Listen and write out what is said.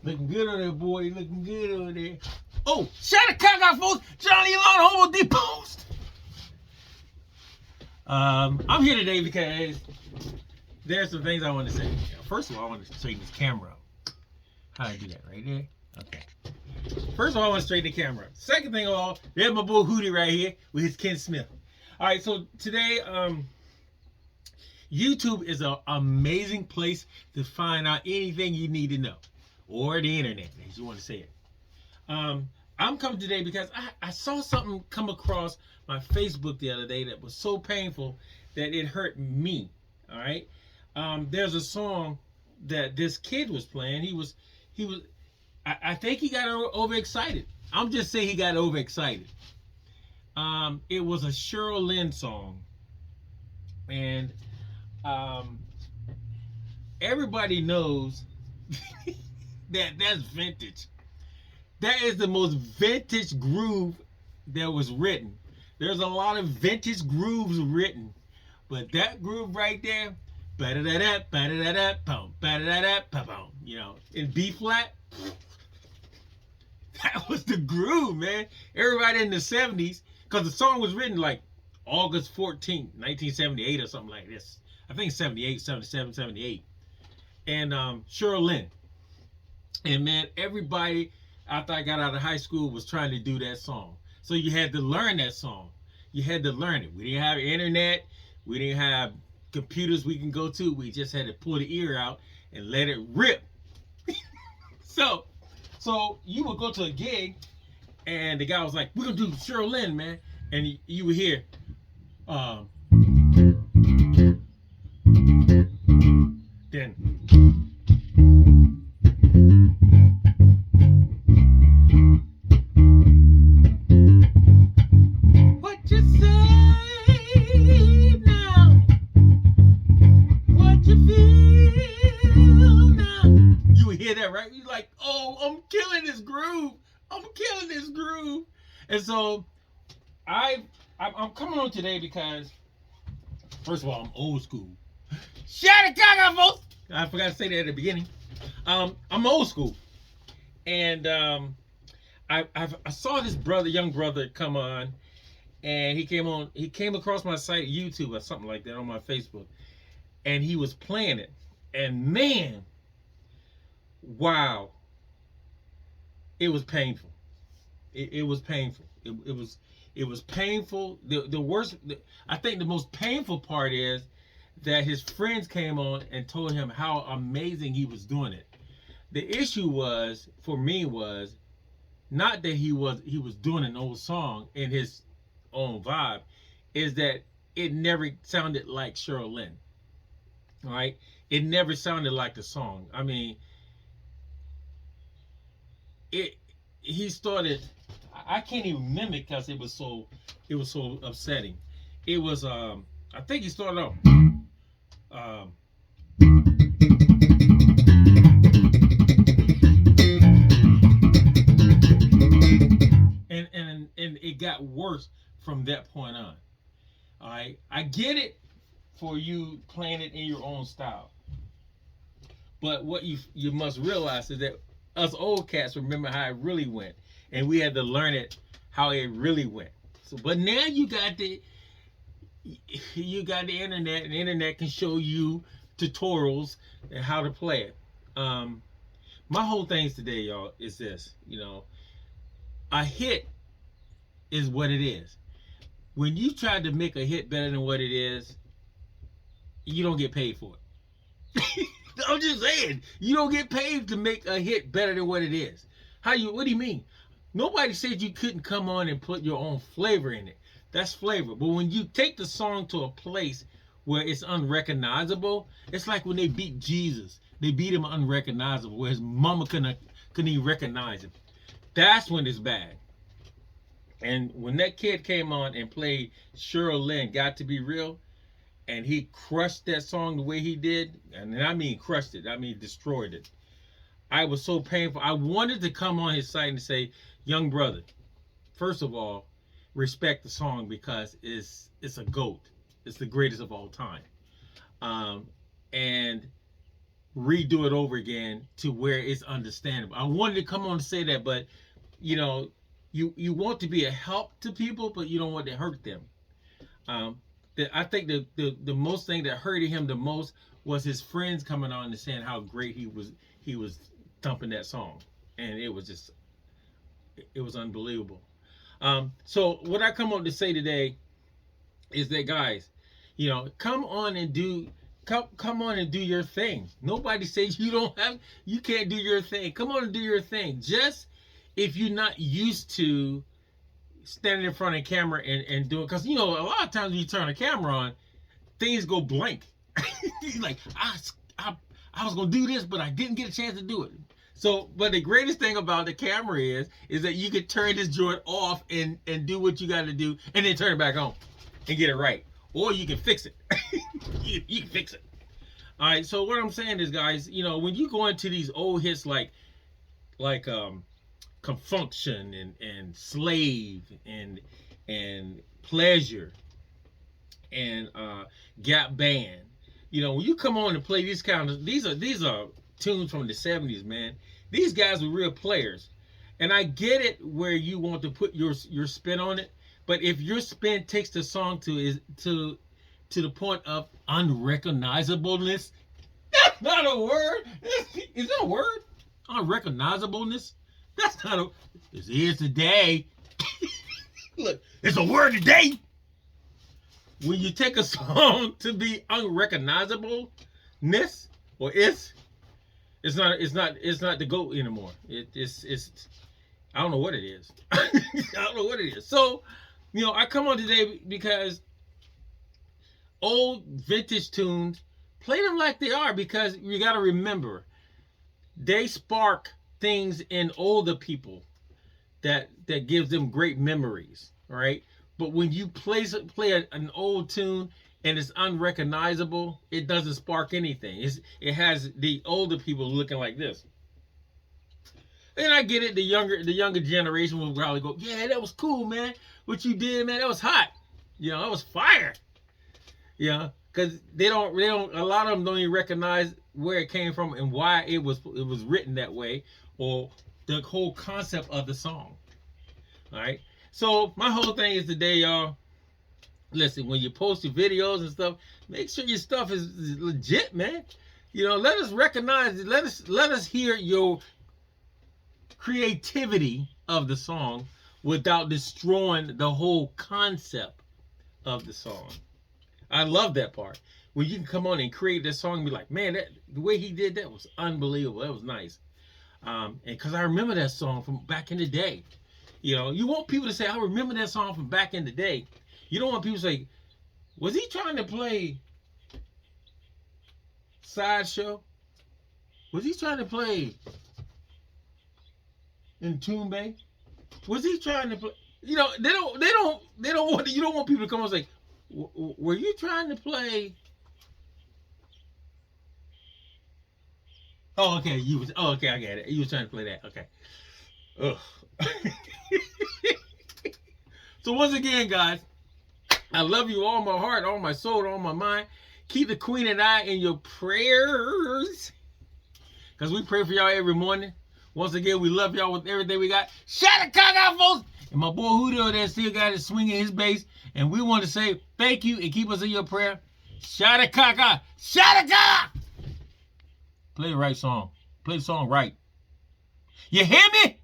Looking good on there, boy. Looking good over there. Oh, shut the cock out, folks. Johnny Long Homo deposed. I'm here today because there's some things I want to say. First of all, I want to straighten this camera up. How do I do that? Right there? Okay. First of all, I want to straighten the camera up. Second thing of all, there's my boy Hootie right here with his Ken Smith. All right, so today, YouTube is an amazing place to find out anything you need to know. Or the internet, as you want to say it. I'm coming today because I saw something come across my Facebook the other day that was so painful that it hurt me. All right. There's a song that this kid was playing. He was. I think he got overexcited. I'm just saying he got overexcited. It was a Cheryl Lynn song, and everybody knows that's vintage. That is the most vintage groove that was written. There's a lot of vintage grooves written, but that groove right there, you know, in B flat, that was the groove, man. Everybody in the 70s, because the song was written like August 14th, 1978 or something like this. I think 78, 77, 78. And Cheryl Lynn. And man, everybody after I got out of high school was trying to do that song. So you had to learn that song. You had to learn it. We didn't have internet. We didn't have computers we can go to. We just had to pull the ear out and let it rip. So you would go to a gig and the guy was like, we're going to do Cheryl Lynn, man. And you would hear, then what you say now, what you feel now. You would hear that, right? You're like, oh, I'm killing this groove. I'm killing this groove. And so I'm coming on today because, first of all, I'm old school. Shout it, Gaga, folks. I forgot to say that at the beginning. I'm old school, and I saw this young brother, come on, and he came across my site, YouTube or something like that, on my Facebook, and he was playing it, and man, wow, it was painful. It was painful. It was painful. The worst, I think, the most painful part is that his friends came on and told him how amazing he was doing it. The issue was, for me, was not that he was doing an old song in his own vibe, is that it never sounded like Cheryl Lynn. All right? It never sounded like the song. I mean, he started, I can't even mimic because it was so upsetting. It was I think he started off and it got worse from that point on. All right, I get it for you playing it in your own style, but what you must realize is that us old cats remember how it really went, and we had to learn it how it really went. So, but now you got the internet, and the internet can show you tutorials and how to play it. My whole things today, y'all, is this. You know, a hit is what it is. When you try to make a hit better than what it is, you don't get paid for it. I'm just saying, you don't get paid to make a hit better than what it is. What do you mean? Nobody said you couldn't come on and put your own flavor in it. That's flavor. But when you take the song to a place where it's unrecognizable, it's like when they beat Jesus. They beat him unrecognizable, where his mama couldn't even recognize him. That's when it's bad. And when that kid came on and played Cheryl Lynn, Got to Be Real, and he crushed that song the way he did, and I mean crushed it, I mean destroyed it. I was so painful. I wanted to come on his site and say, young brother, first of all, respect the song because it's a GOAT. It's the greatest of all time. And redo it over again to where it's understandable. I wanted to come on to say that, but you know, you want to be a help to people, but you don't want to hurt them. Um, I think the most thing that hurted him the most was his friends coming on and saying how great he was thumping that song, and it was just it was unbelievable. So what I come on to say today is that, guys, you know, come on and do your thing. Nobody says you can't do your thing. Come on and do your thing. Just if you're not used to standing in front of the camera and doing, because you know a lot of times when you turn a camera on, things go blank. Like I was gonna do this, but I didn't get a chance to do it. So, but the greatest thing about the camera is that you can turn this joint off and do what you got to do, and then turn it back on and get it right, or you can fix it. you can fix it. All right. So what I'm saying is, guys, you know, when you go into these old hits like Confunction and Slave and Pleasure and Gap Band, you know, when you come on and play these these are tunes from the 70s, man. These guys were real players. And I get it where you want to put your spin on it, but if your spin takes the song to the point of unrecognizableness, that's not a word. Is that a word? Unrecognizableness? That's not a. This is today. Look, it's a word today. When you take a song to be unrecognizableness, or it's not the GOAT anymore. It's I don't know what it is. I don't know what it is. So, you know, I come on today because old vintage tunes, play them like they are, because you got to remember they spark things in older people that gives them great memories, right? But when you play an old tune and it's unrecognizable, it doesn't spark anything. It has the older people looking like this. And I get it, the younger generation will probably go, yeah, that was cool, man. What you did, man, that was hot. You know, that was fire. You know, because they don't a lot of them don't even recognize where it came from and why it was written that way, or the whole concept of the song. All right. So my whole thing is today, y'all. Listen, when you post your videos and stuff, make sure your stuff is legit, man. You know, let us recognize it. Let us hear your creativity of the song without destroying the whole concept of the song. I love that part. When you can come on and create this song and be like, man, the way he did that was unbelievable. That was nice. And because I remember that song from back in the day. You know, you want people to say, I remember that song from back in the day. You don't want people to say, was he trying to play Sideshow? Was he trying to play Entombed? Was he trying to play? You know, they don't want, you don't want people to come and say, were you trying to play? Oh, okay, okay, I get it. You was trying to play that. Okay. Ugh. So once again, guys, I love you all my heart, all my soul, all my mind. Keep the Queen and I in your prayers, because we pray for y'all every morning. Once again, we love y'all with everything we got. Shout the cock out, folks. And my boy Hudo there still got it swinging his bass. And we want to say thank you and keep us in your prayer. Shout the cock out. Shout the cock. Play the right song. Play the song right. You hear me?